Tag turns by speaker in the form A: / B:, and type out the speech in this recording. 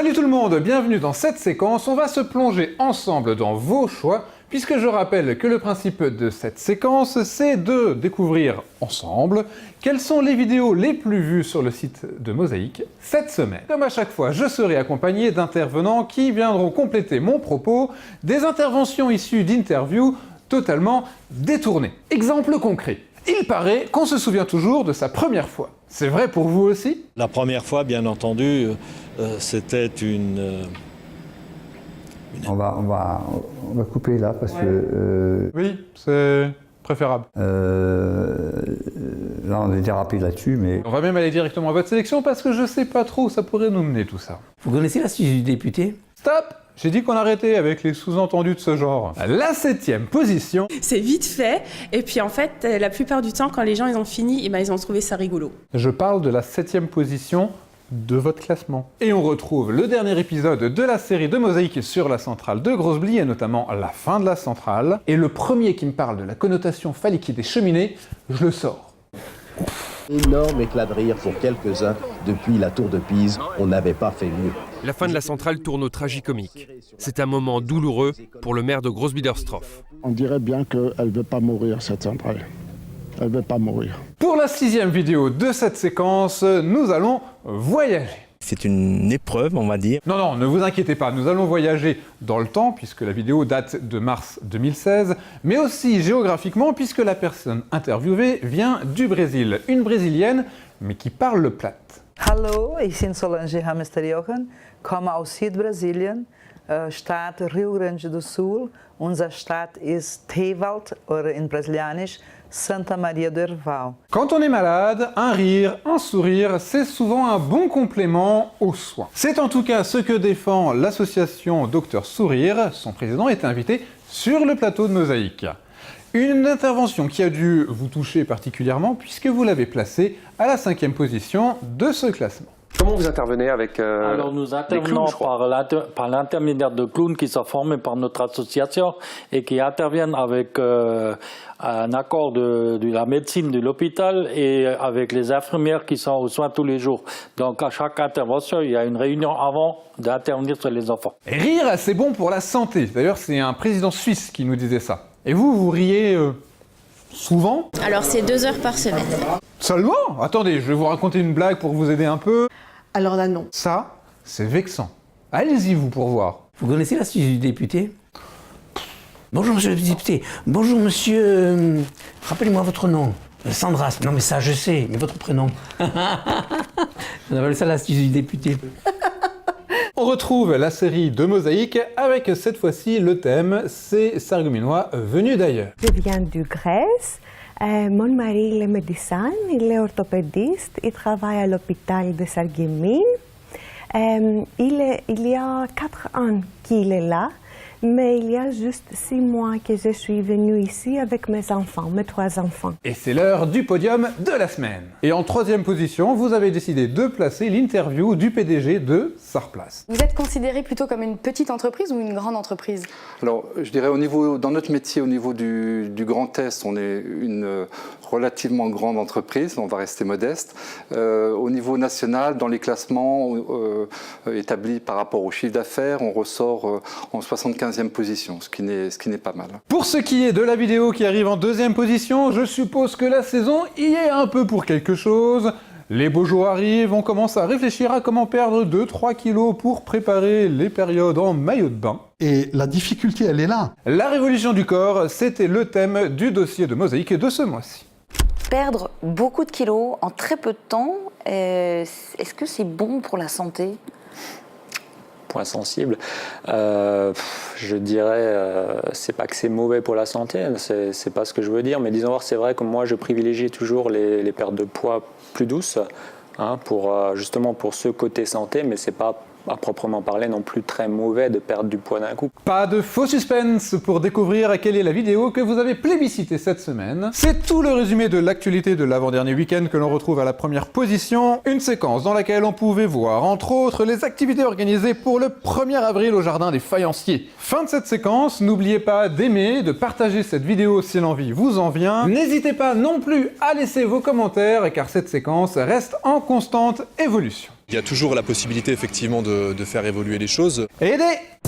A: Salut tout le monde, bienvenue dans cette séquence. On va se plonger ensemble dans vos choix, puisque je rappelle que le principe de cette séquence, c'est de découvrir ensemble quelles sont les vidéos les plus vues sur le site de Mosaïque cette semaine. Comme à chaque fois, je serai accompagné d'intervenants qui viendront compléter mon propos, des interventions issues d'interviews totalement détournées. Exemple concret. Il paraît qu'on se souvient toujours de sa première fois. C'est vrai pour vous aussi?
B: La première fois, bien entendu, c'était une...
C: On va couper là parce que...
A: Oui, c'est préférable.
C: Là, on est dérapé là-dessus, mais...
A: On va même aller directement à votre sélection parce que je sais pas trop où ça pourrait nous mener tout ça.
D: Vous connaissez l'astuce du député?
A: Stop! J'ai dit qu'on arrêtait avec les sous-entendus de ce genre. La 7e position.
E: C'est vite fait, et puis en fait, la plupart du temps, quand les gens ils ont fini, ils ont trouvé ça rigolo.
A: Je parle de la 7e position de votre classement. Et on retrouve le dernier épisode de la série de Mosaïque sur la centrale de Grosse-Blie, et notamment la fin de la centrale. Et le premier qui me parle de la connotation phallique des cheminées, je le sors.
F: Énorme éclat de rire pour quelques-uns. Depuis la tour de Pise, on n'avait pas fait mieux.
G: La fin de la centrale tourne au tragicomique. C'est un moment douloureux pour le maire de Grosse-Biederstroff.
H: On dirait bien qu'elle ne veut pas mourir, cette centrale. Elle ne veut pas mourir.
A: Pour la 6e vidéo de cette séquence, nous allons voyager.
I: C'est une épreuve, on va dire.
A: Non, ne vous inquiétez pas, nous allons voyager dans le temps, puisque la vidéo date de mars 2016, mais aussi géographiquement, puisque la personne interviewée vient du Brésil. Une Brésilienne, mais qui parle le plate.
J: Hallo, ik ben Solange Hamester-Jochen, komme aus Südbrasilien, Stadt Rio Grande do Sul. Unser Stadt ist Teewald, oder in Brasilianisch Santa Maria do Herval.
A: Quand on est malade, un rire, un sourire, c'est souvent un bon complément aux soins. C'est en tout cas ce que défend l'association Docteur Sourire. Son président est invité sur le plateau de Mosaïque. Une intervention qui a dû vous toucher particulièrement puisque vous l'avez placé à la 5e position de ce classement.
K: Comment vous intervenez avec
L: Alors nous intervenons par l'intermédiaire de clowns qui sont formés par notre association et qui interviennent avec un accord de la médecine de l'hôpital et avec les infirmières qui sont aux soins tous les jours. Donc à chaque intervention, il y a une réunion avant d'intervenir sur les enfants.
A: Rire, c'est bon pour la santé. D'ailleurs, c'est un président suisse qui nous disait ça. Et vous riez souvent?
M: Alors c'est 2 heures par semaine.
A: Seulement? Attendez, je vais vous raconter une blague pour vous aider un peu.
N: Alors là, non.
A: Ça, c'est vexant. Allez-y, vous, pour voir.
D: Vous connaissez l'astuce du député? Bonjour, monsieur le député. Bonjour, monsieur... Rappelez-moi votre nom. Sandras. Non, mais ça, je sais. Mais votre prénom. On appelle ça l'astuce du député.
A: On retrouve la série de Mosaïque avec cette fois-ci le thème, c'est Sarguminois venu d'ailleurs.
O: Je viens de Grèce. Mon mari est médecin, il est orthopédiste, il travaille à l'hôpital de Sarreguemines. Il y a 4 ans qu'il est là, mais il y a juste 6 mois que je suis venue ici avec mes enfants, mes 3 enfants.
A: Et c'est l'heure du podium de la semaine. Et en 3e position, vous avez décidé de placer l'interview du PDG de Sarplace.
P: Vous êtes considéré plutôt comme une petite entreprise ou une grande entreprise?
Q: Alors, je dirais dans notre métier, au niveau du Grand Est, on est une relativement grande entreprise, on va rester modeste. Au niveau national, dans les classements établis par rapport au chiffre d'affaires, on ressort en 75e position, ce qui n'est pas mal.
A: Pour ce qui est de la vidéo qui arrive en 2e position, je suppose que la saison y est un peu pour quelque chose. Les beaux jours arrivent, on commence à réfléchir à comment perdre 2-3 kilos pour préparer les périodes en maillot de bain.
H: Et la difficulté, elle est là.
A: La révolution du corps, c'était le thème du dossier de Mosaïque de ce mois-ci.
R: Perdre beaucoup de kilos en très peu de temps, est-ce que c'est bon pour la santé?
S: Point sensible, je dirais, c'est pas que c'est mauvais pour la santé, c'est pas ce que je veux dire, mais disons voir, c'est vrai que moi je privilégie toujours les pertes de poids plus douces, hein, justement pour ce côté santé, mais c'est pas à proprement parler non plus très mauvais de perdre du poids d'un coup.
A: Pas de faux suspense pour découvrir quelle est la vidéo que vous avez plébiscitée cette semaine. C'est tout le résumé de l'actualité de l'avant-dernier week-end que l'on retrouve à la 1re position. Une séquence dans laquelle on pouvait voir, entre autres, les activités organisées pour le 1er avril au Jardin des Faïenciers. Fin de cette séquence, n'oubliez pas d'aimer, de partager cette vidéo si l'envie vous en vient. N'hésitez pas non plus à laisser vos commentaires car cette séquence reste en constante évolution.
K: Il y a toujours la possibilité effectivement de faire évoluer les choses.
A: Et des